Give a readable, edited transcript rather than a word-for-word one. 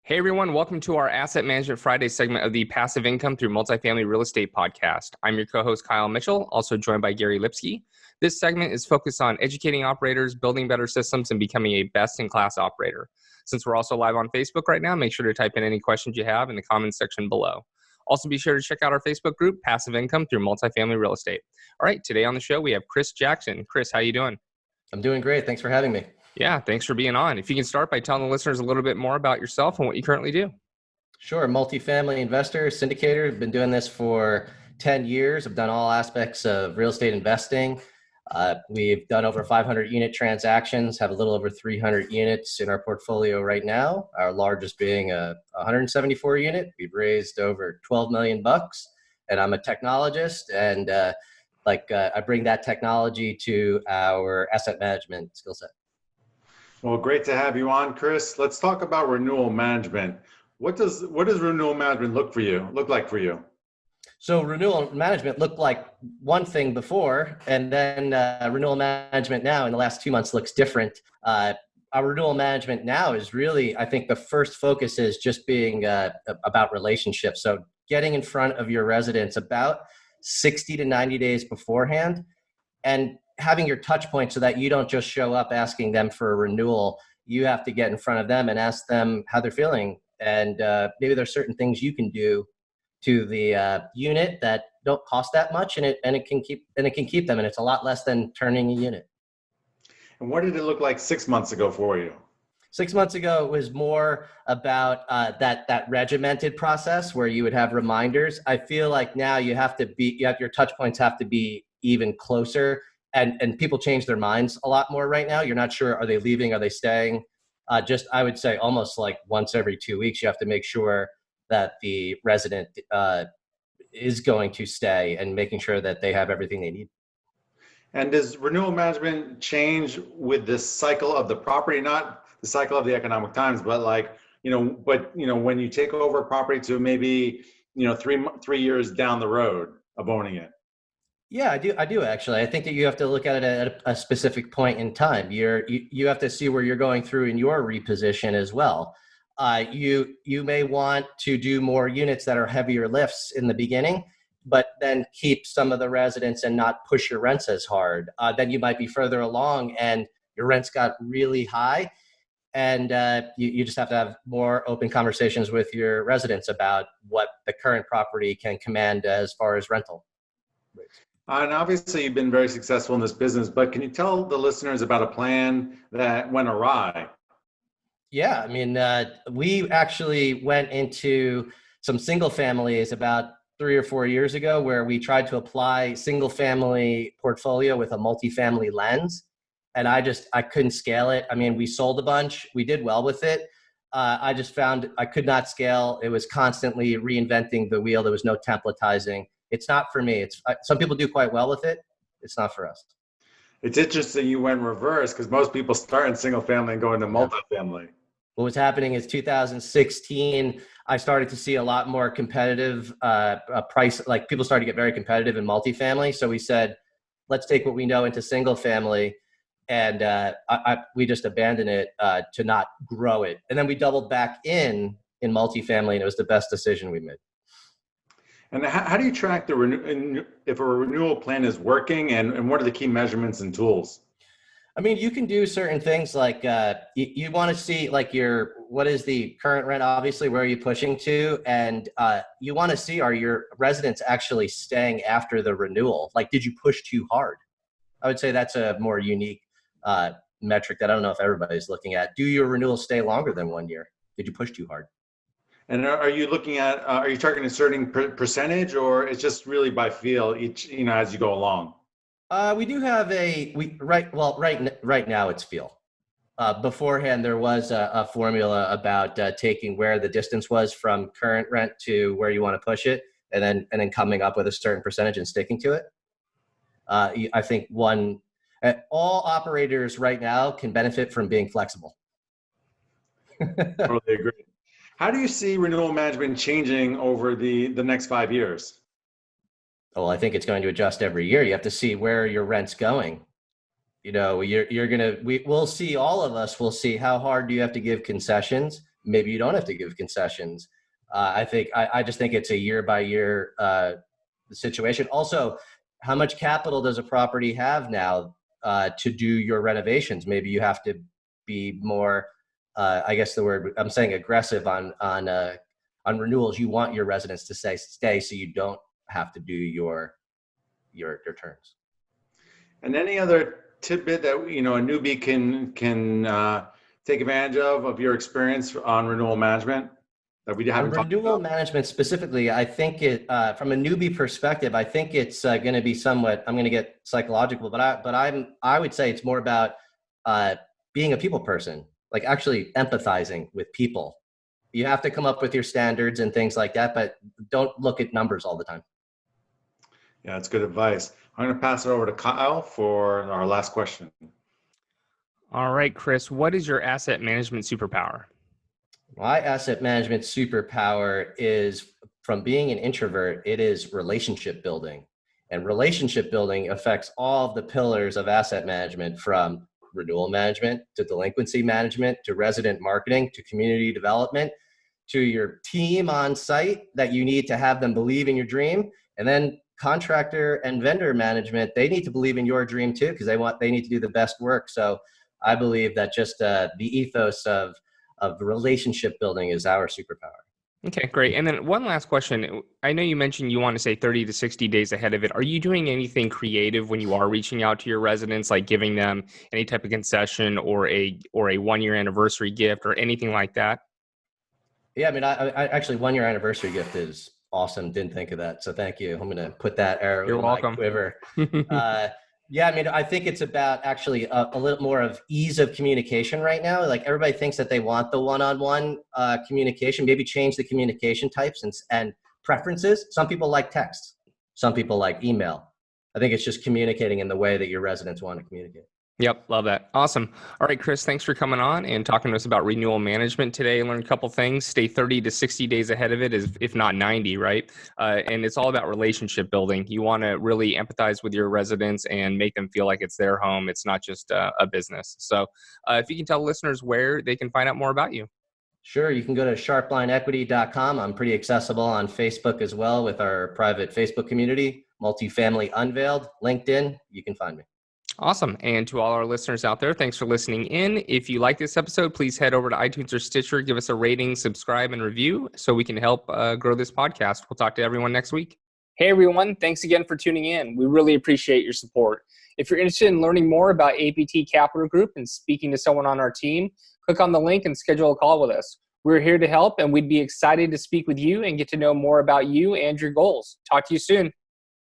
Hey everyone, welcome to our Asset Management Friday segment of the Passive Income Through Multifamily Real Estate podcast. I'm your co-host Kyle Mitchell, also joined by Gary Lipsky. This segment is focused on educating operators, building better systems, and becoming a best-in-class operator. Since we're also live on Facebook right now, make sure to type in any questions you have in the comments section below. Also be sure to check out our Facebook group, Passive Income Through Multifamily Real Estate. All right, today on the show we have Chris Jackson. Chris, how you doing? I'm doing great. Thanks for having me. Yeah, thanks for being on. If you can start by telling the listeners a little bit more about yourself and what you currently do. Sure. Multifamily investor, syndicator. I've been doing this for 10 years. I've done all aspects of real estate investing. We've done over 500 unit transactions, have a little over 300 units in our portfolio right now, our largest being a 174 unit. We've raised over 12 million bucks, and I'm a technologist, and I bring that technology to our asset management skill set. Well, great to have you on, Chris. Let's talk about renewal management. What does renewal management look like for you? So renewal management looked like one thing before, and then renewal management now in the last 2 months looks different. Our renewal management now is really, I think the first focus is just being about relationships. So getting in front of your residents about 60 to 90 days beforehand and having your touch point so that you don't just show up asking them for a renewal. You have to get in front of them and ask them how they're feeling. And maybe there's certain things you can do to the unit that don't cost that much, and it can keep them. And it's a lot less than turning a unit. And what did it look like 6 months ago for you? 6 months ago, it was more about that regimented process where you would have reminders. I feel like now your touch points have to be even closer, and people change their minds a lot more right now. You're not sure, are they leaving? Are they staying? I would say almost like once every 2 weeks, you have to make sure that the resident is going to stay and making sure that they have everything they need. And does renewal management change with the cycle of the property, not the cycle of the economic times, but when you take over a property to maybe, 3 years down the road of owning it? Yeah, I do actually. I think that you have to look at it at a specific point in time. You have to see where you're going through in your reposition as well. You may want to do more units that are heavier lifts in the beginning, but then keep some of the residents and not push your rents as hard. Then you might be further along and your rents got really high, and you just have to have more open conversations with your residents about what the current property can command as far as rental rates. And obviously you've been very successful in this business, but can you tell the listeners about a plan that went awry? Yeah, I mean, we actually went into some single families about 3 or 4 years ago where we tried to apply single family portfolio with a multifamily lens. And I couldn't scale it. I mean, we sold a bunch, we did well with it. I just found I could not scale. It was constantly reinventing the wheel. There was no templatizing. It's not for me. Some people do quite well with it. It's not for us. It's interesting you went reverse because most people start in single family and go into multifamily. What was happening is 2016, I started to see a lot more competitive price, like people started to get very competitive in multifamily. So we said, let's take what we know into single family. And we just abandoned it to not grow it. And then we doubled back in multifamily, and it was the best decision we made. And how do you track if a renewal plan is working, and what are the key measurements and tools? I mean, you can do certain things like you want to see like what is the current rent, obviously, where are you pushing to? And you want to see, are your residents actually staying after the renewal? Like, did you push too hard? I would say that's a more unique metric that I don't know if everybody's looking at. Do your renewals stay longer than 1 year? Did you push too hard? And are you looking at, are you targeting a certain percentage, or it's just really by feel as you go along? We do have right now it's feel. Beforehand, there was a formula about taking where the distance was from current rent to where you want to push it, and then coming up with a certain percentage and sticking to it. I think all operators right now can benefit from being flexible. Totally agree. How do you see renewal management changing over the next 5 years? Well, I think it's going to adjust every year. You have to see where your rent's going. We'll see, all of us will see how hard do you have to give concessions. maybe you don't have to give concessions. I just think it's a year by year situation. Also, how much capital does a property have now to do your renovations? Maybe you have to be more, I guess the word I'm saying, aggressive on renewals. You want your residents to stay, so you don't have to do your terms. And any other tidbit that a newbie can take advantage of your experience on renewal management that we haven't talked about? Renewal management specifically, I think from a newbie perspective, I think it's going to be somewhat, I'm going to get psychological, but I would say it's more about being a people person, like actually empathizing with people. You have to come up with your standards and things like that, but don't look at numbers all the time. Yeah, that's good advice. I'm going to pass it over to Kyle for our last question. All right, Chris, what is your asset management superpower? My asset management superpower is, from being an introvert, it is relationship building. And relationship building affects all of the pillars of asset management, from renewal management to delinquency management to resident marketing to community development to your team on site that you need to have them believe in your dream. And then contractor and vendor management, they need to believe in your dream too, because they need to do the best work. So I believe that just the ethos of relationship building is our superpower. Okay, great. And then one last question. I know you mentioned you want to say 30 to 60 days ahead of it. Are you doing anything creative when you are reaching out to your residents, like giving them any type of concession or a 1-year anniversary gift or anything like that? Yeah, I mean, I actually, 1-year anniversary gift is awesome. Didn't think of that. So thank you. I'm going to put that arrow in my quiver. Yeah, I mean, I think it's about actually a little more of ease of communication right now. Like, everybody thinks that they want the one-on-one communication. Maybe change the communication types and preferences. Some people like text. Some people like email. I think it's just communicating in the way that your residents want to communicate. Yep, love that. Awesome. All right, Chris, thanks for coming on and talking to us about renewal management today. Learned a couple things. Stay 30 to 60 days ahead of it, if not 90, right? And it's all about relationship building. You want to really empathize with your residents and make them feel like it's their home. It's not just a business. So if you can tell listeners where they can find out more about you. Sure. You can go to sharplineequity.com. I'm pretty accessible on Facebook as well with our private Facebook community, Multifamily Unveiled, LinkedIn. You can find me. Awesome. And to all our listeners out there, thanks for listening in. If you like this episode, please head over to iTunes or Stitcher, give us a rating, subscribe, and review so we can help grow this podcast. We'll talk to everyone next week. Hey, everyone. Thanks again for tuning in. We really appreciate your support. If you're interested in learning more about APT Capital Group and speaking to someone on our team, click on the link and schedule a call with us. We're here to help, and we'd be excited to speak with you and get to know more about you and your goals. Talk to you soon.